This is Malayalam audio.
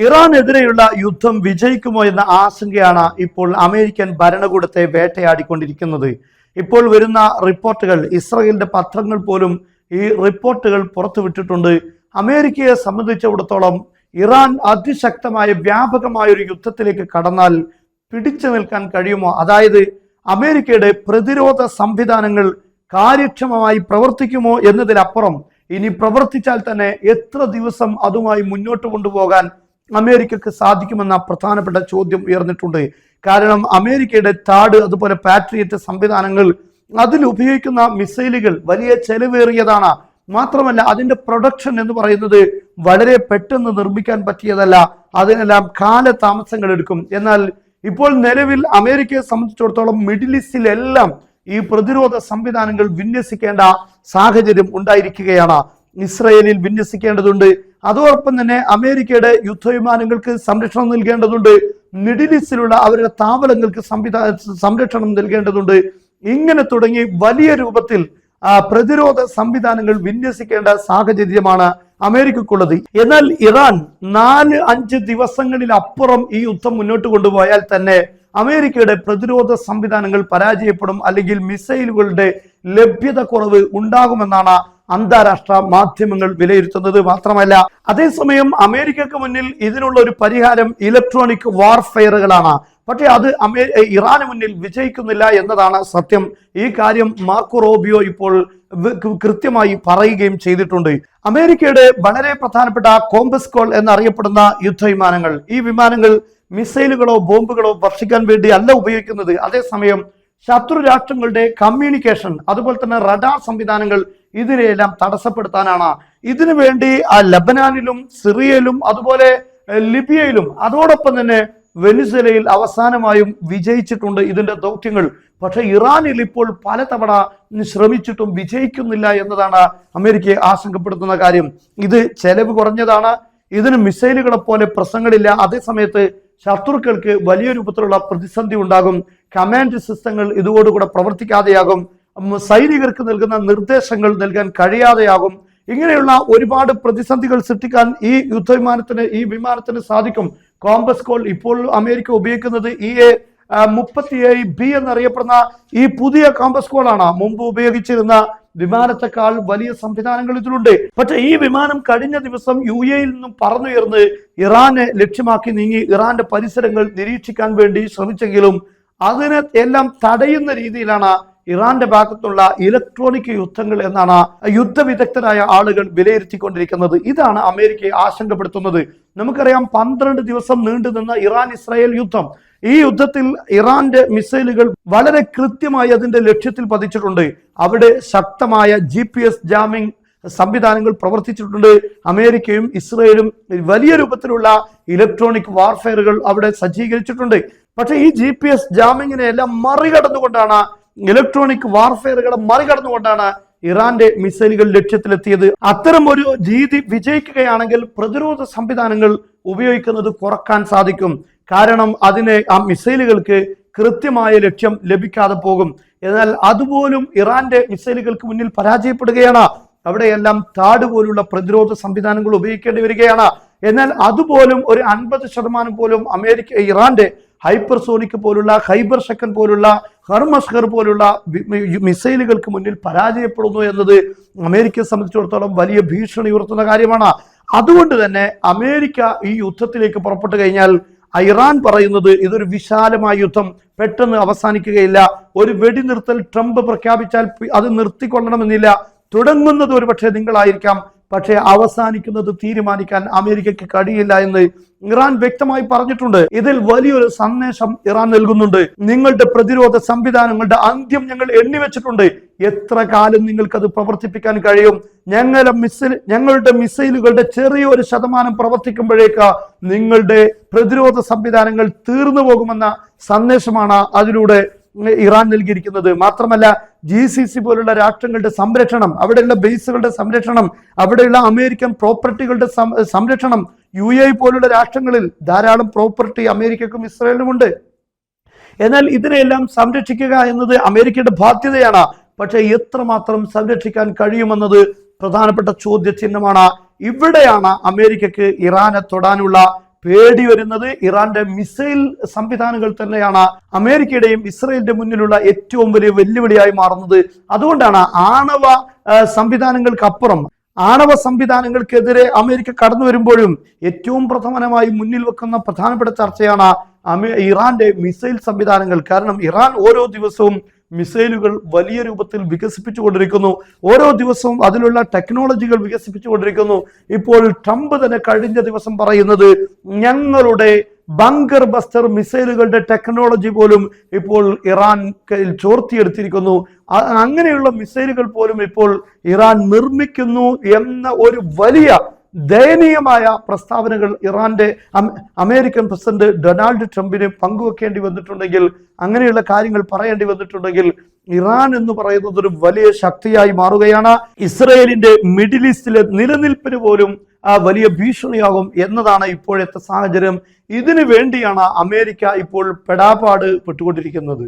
ഇറാനെതിരെയുള്ള യുദ്ധം വിജയിക്കുമോ എന്ന ആശങ്കയാണ് ഇപ്പോൾ അമേരിക്കൻ ഭരണകൂടത്തെ വേട്ടയാടിക്കൊണ്ടിരിക്കുന്നത്. ഇപ്പോൾ വരുന്ന റിപ്പോർട്ടുകൾ, ഇസ്രായേലിന്റെ പത്രങ്ങൾ പോലും ഈ റിപ്പോർട്ടുകൾ പുറത്തുവിട്ടിട്ടുണ്ട്. അമേരിക്കയെ സംബന്ധിച്ചിടത്തോളം ഇറാൻ അതിശക്തമായ വ്യാപകമായ ഒരു യുദ്ധത്തിലേക്ക് കടന്നാൽ പിടിച്ചു നിൽക്കാൻ കഴിയുമോ? അതായത് അമേരിക്കയുടെ പ്രതിരോധ സംവിധാനങ്ങൾ കാര്യക്ഷമമായി പ്രവർത്തിക്കുമോ എന്നതിലപ്പുറം ഇനി പ്രവർത്തിച്ചാൽ തന്നെ എത്ര ദിവസം അതുമായി മുന്നോട്ട് കൊണ്ടുപോകാൻ അമേരിക്കക്ക് സാധിക്കുമെന്ന പ്രധാനപ്പെട്ട ചോദ്യം ഉയർന്നിട്ടുണ്ട്. കാരണം അമേരിക്കയുടെ താഡ്, അതുപോലെ പാട്രിയറ്റ് സംവിധാനങ്ങൾ, അതിൽ ഉപയോഗിക്കുന്ന മിസൈലുകൾ വലിയ ചെലവേറിയതാണ്. മാത്രമല്ല അതിന്റെ പ്രൊഡക്ഷൻ എന്ന് പറയുന്നത് വളരെ പെട്ടെന്ന് നിർമ്മിക്കാൻ പറ്റിയതല്ല. അതിനെല്ലാം കാലതാമസങ്ങൾ എടുക്കും. എന്നാൽ ഇപ്പോൾ നിലവിൽ അമേരിക്കയെ സംബന്ധിച്ചിടത്തോളം മിഡിൽ ഈസ്റ്റിലെല്ലാം ഈ പ്രതിരോധ സംവിധാനങ്ങൾ വിന്യസിക്കേണ്ട സാഹചര്യം ഉണ്ടായിരിക്കുകയാണ്. ഇസ്രയേലിൽ വിന്യസിക്കേണ്ടതുണ്ട്. അതോടൊപ്പം തന്നെ അമേരിക്കയുടെ യുദ്ധവിമാനങ്ങൾക്ക് സംരക്ഷണം നൽകേണ്ടതുണ്ട്. മിഡിൽ ഈസ്റ്റിലുള്ള അവരുടെ താവളങ്ങൾക്ക് സംരക്ഷണം നൽകേണ്ടതുണ്ട്. ഇങ്ങനെ തുടങ്ങി വലിയ രൂപത്തിൽ പ്രതിരോധ സംവിധാനങ്ങൾ വിന്യസിക്കേണ്ട സാഹചര്യമാണ് അമേരിക്കക്കുള്ളത്. എന്നാൽ ഇറാൻ 4-5 ദിവസങ്ങളിലപ്പുറം ഈ യുദ്ധം മുന്നോട്ട് കൊണ്ടുപോയാൽ തന്നെ അമേരിക്കയുടെ പ്രതിരോധ സംവിധാനങ്ങൾ പരാജയപ്പെടും, അല്ലെങ്കിൽ മിസൈലുകളുടെ ലഭ്യത കുറവ് ഉണ്ടാകുമെന്നാണ് അന്താരാഷ്ട്ര മാധ്യമങ്ങൾ വിലയിരുത്തുന്നത്. മാത്രമല്ല അതേസമയം അമേരിക്കക്ക് മുന്നിൽ ഇതിനുള്ള ഒരു പരിഹാരം ഇലക്ട്രോണിക് വാർഫെയറുകളാണ്. പക്ഷേ അത് ഇറാന് മുന്നിൽ വിജയിക്കുന്നില്ല എന്നതാണ് സത്യം. ഈ കാര്യം മാർക്കോ റൂബിയോ ഇപ്പോൾ കൃത്യമായി പറയുകയും ചെയ്തിട്ടുണ്ട്. അമേരിക്കയുടെ വളരെ പ്രധാനപ്പെട്ട കോമ്പസ്കോൾ എന്നറിയപ്പെടുന്ന യുദ്ധവിമാനങ്ങൾ, ഈ വിമാനങ്ങൾ മിസൈലുകളോ ബോംബുകളോ വർഷിക്കാൻ വേണ്ടി അല്ല ഉപയോഗിക്കുന്നത്. അതേസമയം ശത്രു രാഷ്ട്രങ്ങളുടെ കമ്മ്യൂണിക്കേഷൻ, അതുപോലെ തന്നെ റഡാർ സംവിധാനങ്ങൾ, ഇതിനെയെല്ലാം തടസ്സപ്പെടുത്താനാണ്. ഇതിനു വേണ്ടി ലബനാനിലും സിറിയയിലും അതുപോലെ ലിബിയയിലും അതോടൊപ്പം തന്നെ വെനിസ്വേലയിൽ അവസാനമായും വിജയിച്ചിട്ടുണ്ട് ഇതിന്റെ ദൗത്യങ്ങൾ. പക്ഷെ ഇറാനിൽ ഇപ്പോൾ പലതവണ ശ്രമിച്ചിട്ടും വിജയിക്കുന്നില്ല എന്നതാണ് അമേരിക്കയെ ആശങ്കപ്പെടുത്തുന്ന കാര്യം. ഇത് ചെലവ് കുറഞ്ഞതാണ്, ഇതിന് മിസൈലുകളെ പോലെ പ്രശ്നങ്ങളില്ല. അതേസമയത്ത് ശത്രുക്കൾക്ക് വലിയ രൂപത്തിലുള്ള പ്രതിസന്ധി ഉണ്ടാകും. കമാൻഡ് സിസ്റ്റങ്ങൾ ഇതോടുകൂടെ പ്രവർത്തിക്കാതെയാകും. സൈനികർക്ക് നൽകുന്ന നിർദ്ദേശങ്ങൾ നൽകാൻ കഴിയാതെയാകും. ഇങ്ങനെയുള്ള ഒരുപാട് പ്രതിസന്ധികൾ സൃഷ്ടിക്കാൻ ഈ വിമാനത്തിന് സാധിക്കും. കോമ്പസ്കോൾ ഇപ്പോൾ അമേരിക്ക ഉപയോഗിക്കുന്നത് EA-37B എന്നറിയപ്പെടുന്ന ഈ പുതിയ കോമ്പസ്കോളാണ്. മുമ്പ് ഉപയോഗിച്ചിരുന്ന വിമാനത്തെക്കാൾ വലിയ സംവിധാനങ്ങൾ ഇതിലുണ്ട്. പക്ഷെ ഈ വിമാനം കഴിഞ്ഞ ദിവസം UAE-യിൽ നിന്നും പറന്നുയർന്ന് ഇറാനെ ലക്ഷ്യമാക്കി നീങ്ങി ഇറാന്റെ പരിസരങ്ങൾ നിരീക്ഷിക്കാൻ വേണ്ടി ശ്രമിച്ചെങ്കിലും അതിനെ എല്ലാം തടയുന്ന രീതിയിലാണ് ഇറാന്റെ ഭാഗത്തുള്ള ഇലക്ട്രോണിക് യുദ്ധങ്ങൾ എന്നാണ് യുദ്ധവിദഗ്ധരായ ആളുകൾ വിലയിരുത്തിക്കൊണ്ടിരിക്കുന്നത്. ഇതാണ് അമേരിക്കയെ ആശങ്കപ്പെടുത്തുന്നത്. നമുക്കറിയാം 12 ദിവസം നീണ്ടുനിന്ന ഇറാൻ ഇസ്രായേൽ യുദ്ധം. ഈ യുദ്ധത്തിൽ ഇറാന്റെ മിസൈലുകൾ വളരെ കൃത്യമായി അതിന്റെ ലക്ഷ്യത്തിൽ പതിച്ചിട്ടുണ്ട്. അവിടെ ശക്തമായ GPS ജാമിംഗ് സംവിധാനങ്ങൾ പ്രവർത്തിച്ചിട്ടുണ്ട്. അമേരിക്കയും ഇസ്രായേലും വലിയ രൂപത്തിലുള്ള ഇലക്ട്രോണിക് വാർഫെയറുകൾ അവിടെ സജ്ജീകരിച്ചിട്ടുണ്ട്. പക്ഷെ ഈ GPS ജാമിങ്ങിനെ എല്ലാം മറികടന്നുകൊണ്ടാണ്, ഇലക്ട്രോണിക് വാർഫെയറുകളെ മറികടന്നുകൊണ്ടാണ് ഇറാന്റെ മിസൈലുകൾ ലക്ഷ്യത്തിലെത്തിയത്. അത്തരം ഒരു രീതി വിജയിക്കുകയാണെങ്കിൽ പ്രതിരോധ സംവിധാനങ്ങൾ ഉപയോഗിക്കുന്നത് കുറക്കാൻ സാധിക്കും. കാരണം ആ മിസൈലുകൾക്ക് കൃത്യമായ ലക്ഷ്യം ലഭിക്കാതെ പോകും. എന്നാൽ അതുപോലും ഇറാന്റെ മിസൈലുകൾക്ക് മുന്നിൽ പരാജയപ്പെടുകയാണ്. അവിടെയെല്ലാം താഡ് പോലുള്ള പ്രതിരോധ സംവിധാനങ്ങൾ ഉപയോഗിക്കേണ്ടി വരികയാണ്. എന്നാൽ അതുപോലും ഒരു 50% പോലും ഇറാന്റെ ഹൈപ്പർസോണിക് പോലുള്ള, ഹൈബർ ഷെക്കൻ പോലുള്ള, ഹർമസ്ഹർ പോലുള്ള മിസൈലുകൾക്ക് മുന്നിൽ പരാജയപ്പെടുന്നു എന്നത് അമേരിക്കയെ സംബന്ധിച്ചിടത്തോളം വലിയ ഭീഷണി ഉയർത്തുന്ന കാര്യമാണ്. അതുകൊണ്ട് തന്നെ അമേരിക്ക ഈ യുദ്ധത്തിലേക്ക് പുറപ്പെട്ടു കഴിഞ്ഞാൽ ഇറാൻ പറയുന്നത് ഇതൊരു വിശാലമായ യുദ്ധം പെട്ടെന്ന് അവസാനിക്കുകയില്ല. ഒരു വെടിനിർത്തൽ ട്രംപ് പ്രഖ്യാപിച്ചാൽ അത് നിർത്തിക്കൊള്ളണമെന്നില്ല. തുടങ്ങുന്നത് ഒരുപക്ഷെ നിങ്ങളായിരിക്കാം, പക്ഷേ അവസാനിക്കുന്നത് തീരുമാനിക്കാൻ അമേരിക്കയ്ക്ക് കഴിയില്ല എന്ന് ഇറാൻ വ്യക്തമായി പറഞ്ഞിട്ടുണ്ട്. ഇതിൽ വലിയൊരു സന്ദേശം ഇറാൻ നൽകുന്നുണ്ട്. നിങ്ങളുടെ പ്രതിരോധ സംവിധാനങ്ങളുടെ അന്ത്യം ഞങ്ങൾ എണ്ണിവെച്ചിട്ടുണ്ട്. എത്ര കാലം നിങ്ങൾക്കത് പ്രവർത്തിപ്പിക്കാൻ കഴിയും? ഞങ്ങളുടെ മിസൈലുകളുടെ ചെറിയൊരു ശതമാനം പ്രവർത്തിക്കുമ്പോഴേക്ക് നിങ്ങളുടെ പ്രതിരോധ സംവിധാനങ്ങൾ തീർന്നു പോകുമെന്ന സന്ദേശമാണ് അതിലൂടെ ഇറാൻ നൽകിയിരിക്കുന്നത്. മാത്രമല്ല GCC പോലുള്ള രാഷ്ട്രങ്ങളുടെ സംരക്ഷണം, അവിടെയുള്ള ബേസുകളുടെ സംരക്ഷണം, അവിടെയുള്ള അമേരിക്കൻ പ്രോപ്പർട്ടികളുടെ സംരക്ഷണം, UAE പോലുള്ള രാഷ്ട്രങ്ങളിൽ ധാരാളം പ്രോപ്പർട്ടി അമേരിക്കക്കും ഇസ്രായേലിനുമുണ്ട്. എന്നാൽ ഇതിനെല്ലാം സംരക്ഷിക്കുക എന്നത് അമേരിക്കയുടെ ബാധ്യതയാണ്. പക്ഷെ എത്രമാത്രം സംരക്ഷിക്കാൻ കഴിയുമെന്നത് പ്രധാനപ്പെട്ട ചോദ്യചിഹ്നമാണ്. ഇവിടെയാണ് അമേരിക്കക്ക് ഇറാനെ തൊടാനുള്ള പേടി വരുന്നത് ഇറാന്റെ മിസൈൽ സംവിധാനങ്ങൾ തന്നെയാണ് അമേരിക്കയുടെയും ഇസ്രയേലിന്റെ മുന്നിലുള്ള ഏറ്റവും വലിയ വെല്ലുവിളിയായി മാറുന്നത്. അതുകൊണ്ടാണ് സംവിധാനങ്ങൾക്കപ്പുറം ആണവ സംവിധാനങ്ങൾക്കെതിരെ അമേരിക്ക കടന്നു വരുമ്പോഴും ഏറ്റവും പ്രധാനമായി മുന്നിൽ വെക്കുന്ന പ്രധാനപ്പെട്ട ചർച്ചയാണ് ഇറാന്റെ മിസൈൽ സംവിധാനങ്ങൾ. കാരണം ഇറാൻ ഓരോ ദിവസവും മിസൈലുകൾ വലിയ രൂപത്തിൽ വികസിപ്പിച്ചുകൊണ്ടിരിക്കുന്നു. ഓരോ ദിവസവും അതിലുള്ള ടെക്നോളജികൾ വികസിപ്പിച്ചുകൊണ്ടിരിക്കുന്നു. ഇപ്പോൾ ട്രംപ് തന്നെ കഴിഞ്ഞ ദിവസം പറയുന്നത് ഞങ്ങളുടെ ബങ്കർ ബസ്റ്റർ മിസൈലുകളുടെ ടെക്നോളജി പോലും ഇപ്പോൾ ഇറാൻ ചോർത്തിയെടുത്തിരിക്കുന്നു. അങ്ങനെയുള്ള മിസൈലുകൾ പോലും ഇപ്പോൾ ഇറാൻ നിർമ്മിക്കുന്നു എന്ന ഒരു വലിയ ദയനീയമായ പ്രസ്താവനകൾ അമേരിക്കൻ പ്രസിഡന്റ് ഡൊണാൾഡ് ട്രംപിന് പങ്കുവെക്കേണ്ടി വന്നിട്ടുണ്ടെങ്കിൽ, അങ്ങനെയുള്ള കാര്യങ്ങൾ പറയേണ്ടി വന്നിട്ടുണ്ടെങ്കിൽ ഇറാൻ എന്ന് പറയുന്നത് ഒരു വലിയ ശക്തിയായി മാറുകയാണ്. ഇസ്രയേലിന്റെ മിഡിൽ ഈസ്റ്റിലെ നിലനിൽപ്പിന് പോലും വലിയ ഭീഷണിയാകും എന്നതാണ് ഇപ്പോഴത്തെ സാഹചര്യം. ഇതിനു വേണ്ടിയാണ് അമേരിക്ക ഇപ്പോൾ പെടാപ്പാട് പെട്ടുകൊണ്ടിരിക്കുന്നത്.